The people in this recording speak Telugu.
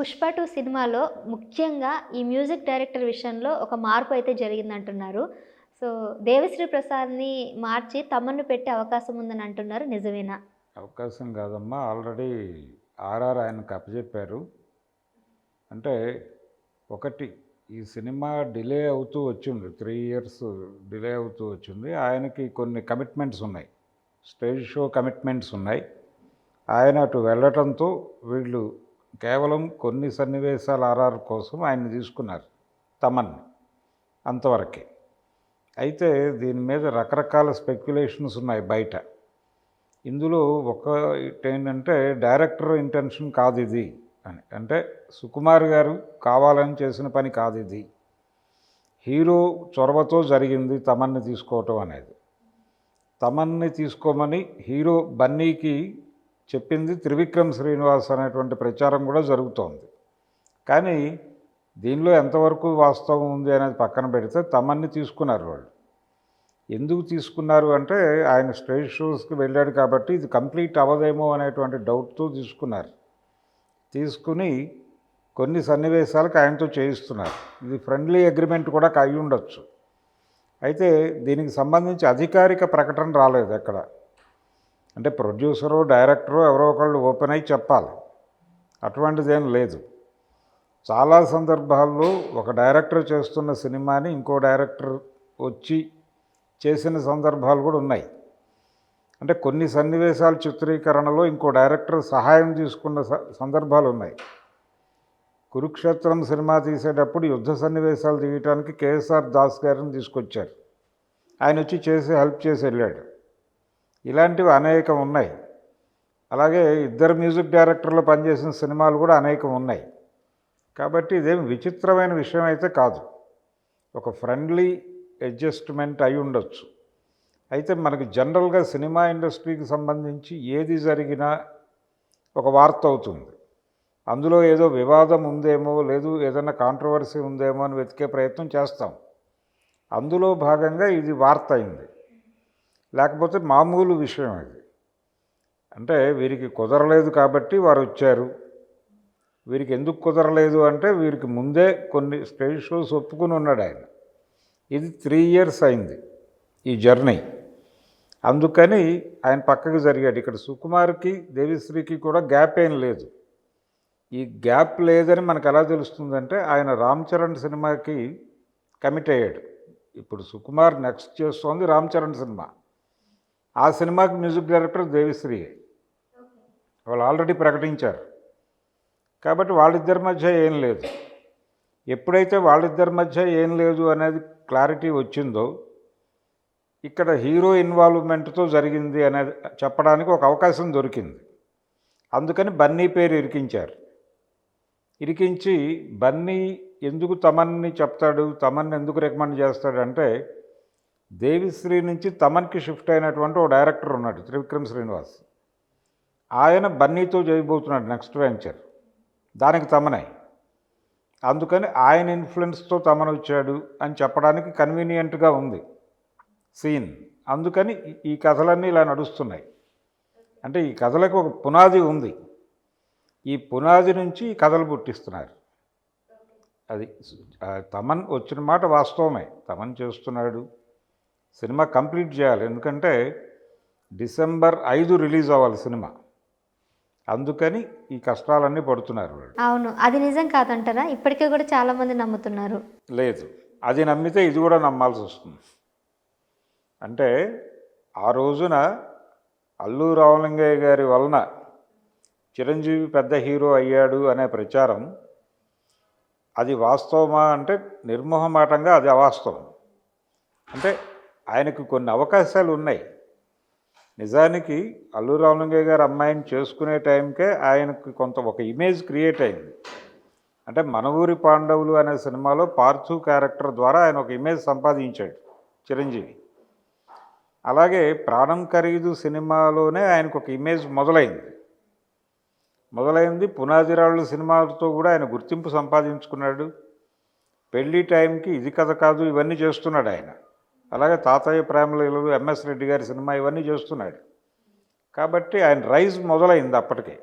'పుష్ప 2' సినిమాలో ముఖ్యంగా ఈ మ్యూజిక్ డైరెక్టర్ విషయంలో ఒక మార్పు అయితే జరిగిందంటున్నారు. సో, 'దేవిశ్రీ ప్రసాద్‌ని' మార్చి తమన్ను పెట్టే అవకాశం ఉందని అంటున్నారు. నిజమేనా? అవకాశం కాదమ్మా. ఆల్రెడీ ఆర్ఆర్ ఆయనకు అప్పజెప్పారు. అంటే ఒకటి ఈ సినిమా డిలే అవుతూ వచ్చింది. 3 ఇయర్స్ డిలే అవుతూ వచ్చింది. ఆయనకి కొన్ని కమిట్మెంట్స్ ఉన్నాయి. స్టేజ్ షో కమిట్మెంట్స్ ఉన్నాయి. ఆయన అటు వెళ్ళటంతో వీళ్ళు కేవలం కొన్ని సన్నివేశాల ఆర్ఆర్ కోసం ఆయన్ని తీసుకున్నారు, తమన్ని. అంతవరకే. అయితే దీని మీద రకరకాల స్పెక్యులేషన్స్ ఉన్నాయి బయట. ఇందులో ఒకటేంటంటే డైరెక్టర్ ఇంటెన్షన్ కాదు ఇది అని. అంటే సుకుమార్ గారు కావాలని చేసిన పని కాదు ఇది. హీరో చొరవతో జరిగింది తమన్ని తీసుకోవటం అనేది. తమన్ని తీసుకోమని హీరో బన్నీకి చెప్పింది త్రివిక్రమ్ శ్రీనివాస్ అనేటువంటి ప్రచారం కూడా జరుగుతోంది. కానీ దీనిలో ఎంతవరకు వాస్తవం ఉంది అనేది పక్కన పెడితే తమన్ని తీసుకున్నారు వాళ్ళు. ఎందుకు తీసుకున్నారు అంటే ఆయన స్టేజ్ షోస్కి వెళ్ళాడు కాబట్టి ఇది కంప్లీట్ అవ్వదేమో అనేటువంటి డౌట్తో తీసుకున్నారు. తీసుకుని కొన్ని సన్నివేశాలకు ఆయనతో చేయిస్తున్నారు. ఇది ఫ్రెండ్లీ అగ్రిమెంట్ కూడా అయి ఉండొచ్చు. అయితే దీనికి సంబంధించి అధికారిక ప్రకటన రాలేదు ఎక్కడ. అంటే ప్రొడ్యూసరు డైరెక్టరు ఎవరో ఒకళ్ళు ఓపెన్ అయి చెప్పాలి. అటువంటిదేం లేదు. చాలా సందర్భాల్లో ఒక డైరెక్టర్ చేస్తున్న సినిమాని ఇంకో డైరెక్టర్ వచ్చి చేసిన సందర్భాలు కూడా ఉన్నాయి. అంటే కొన్ని సన్నివేశాల చిత్రీకరణలో ఇంకో డైరెక్టర్ సహాయం తీసుకున్న సందర్భాలు ఉన్నాయి. కురుక్షేత్రం సినిమా తీసేటప్పుడు యుద్ధ సన్నివేశాలు తీయటానికి కేఎస్ఆర్ దాస్ గారిని తీసుకొచ్చారు. ఆయన వచ్చి చేసి హెల్ప్ చేసి వెళ్ళాడు. ఇలాంటివి అనేకం ఉన్నాయి. అలాగే ఇద్దరు మ్యూజిక్ డైరెక్టర్లు పనిచేసిన సినిమాలు కూడా అనేకం ఉన్నాయి. కాబట్టి ఇదేం విచిత్రమైన విషయం అయితే కాదు. ఒక ఫ్రెండ్లీ అడ్జస్ట్మెంట్ అయి ఉండొచ్చు. అయితే మనకి జనరల్గా సినిమా ఇండస్ట్రీకి సంబంధించి ఏది జరిగినా ఒక వార్త అవుతుంది. అందులో ఏదో వివాదం ఉందేమో, లేదు ఏదైనా కాంట్రవర్సీ ఉందేమో అని వెతికే ప్రయత్నం చేస్తాం. అందులో భాగంగా ఇది వార్త అయింది. లేకపోతే మామూలు విషయం ఇది. అంటే వీరికి కుదరలేదు కాబట్టి వారు వచ్చారు. వీరికి ఎందుకు కుదరలేదు అంటే వీరికి ముందే కొన్ని స్టేజ్ షోస్ ఒప్పుకుని ఉన్నాడు ఆయన. ఇది 3 ఇయర్స్ అయింది ఈ జర్నీ. అందుకని ఆయన పక్కకు జరిగాడు. ఇక్కడ సుకుమార్కి దేవిశ్రీకి కూడా గ్యాప్ ఏం లేదు. ఈ గ్యాప్ లేదని మనకు ఎలా తెలుస్తుందంటే ఆయన రామ్ చరణ్ సినిమాకి కమిట్ అయ్యాడు. ఇప్పుడు సుకుమార్ నెక్స్ట్ చేస్తోంది రామ్ చరణ్ సినిమా. ఆ సినిమాకి మ్యూజిక్ డైరెక్టర్ దేవిశ్రీ. వాళ్ళు ఆల్రెడీ ప్రకటించారు. కాబట్టి వాళ్ళిద్దరి మధ్య ఏం లేదు. ఎప్పుడైతే వాళ్ళిద్దరి మధ్య ఏం లేదు అనేది క్లారిటీ వచ్చిందో ఇక్కడ హీరో ఇన్వాల్వ్మెంట్తో జరిగింది అనేది చెప్పడానికి ఒక అవకాశం దొరికింది. అందుకని బన్నీ పేరు ఇరికించారు. ఇరికించి బన్నీ ఎందుకు తమన్ని చెప్తాడు, తమన్ని ఎందుకు రికమెండ్ చేస్తాడంటే దేవిశ్రీ నుంచి తమన్కి షిఫ్ట్ అయినటువంటి ఓ డైరెక్టర్ ఉన్నాడు, త్రివిక్రమ్ శ్రీనివాస్. ఆయన బన్నీతో చేయబోతున్నాడు నెక్స్ట్ వెంచర్. దానికి తమనే. అందుకని ఆయన ఇన్ఫ్లుయెన్స్తో తమన్ వచ్చాడు అని చెప్పడానికి కన్వీనియంట్గా ఉంది సీన్. అందుకని ఈ కథలన్నీ ఇలా నడుస్తున్నాయి. అంటే ఈ కథలకు ఒక పునాది ఉంది. ఈ పునాది నుంచి ఈ కథలు పుట్టిస్తున్నారు. అది తమన్ వచ్చిన మాట వాస్తవమే. తమన్ చేస్తున్నాడు. సినిమా కంప్లీట్ చేయాలి. ఎందుకంటే డిసెంబర్ 5 రిలీజ్ అవ్వాలి సినిమా. అందుకని ఈ కష్టాలన్నీ పడుతున్నారు వాళ్ళు. అవును. అది నిజం కాదంటారా? ఇప్పటికే కూడా చాలామంది నమ్ముతున్నారు. లేదు, అది నమ్మితే ఇది కూడా నమ్మాల్సి వస్తుంది. అంటే ఆ రోజున అల్లు రామలింగయ్య గారి వలన చిరంజీవి పెద్ద హీరో అయ్యాడు అనే ప్రచారం అది వాస్తవమా అంటే నిర్మోహమాటంగా అది అవాస్తవం. అంటే ఆయనకు కొన్ని అవకాశాలు ఉన్నాయి. నిజానికి అల్లు రామలింగయ్య గారు అమ్మాయిని చేసుకునే టైంకే ఆయనకు కొంత ఒక ఇమేజ్ క్రియేట్ అయింది. అంటే మన ఊరి పాండవులు అనే సినిమాలో పార్థు క్యారెక్టర్ ద్వారా ఆయన ఒక ఇమేజ్ సంపాదించాడు చిరంజీవి. అలాగే ప్రాణం ఖరీదు సినిమాలోనే ఆయనకు ఒక ఇమేజ్ మొదలైంది. పునాదిరాళ్ళు సినిమాలతో కూడా ఆయన గుర్తింపు సంపాదించుకున్నాడు. పెళ్లి టైంకి ఇది కథ కాదు ఇవన్నీ చేస్తున్నాడు ఆయన. అలాగే తాతయ్య ప్రేమలీలలు, ఎంఎస్ రెడ్డి గారి సినిమా ఇవన్నీ చేస్తున్నాడు. కాబట్టి ఆయన రైజ్ మొదలైంది అప్పటికే.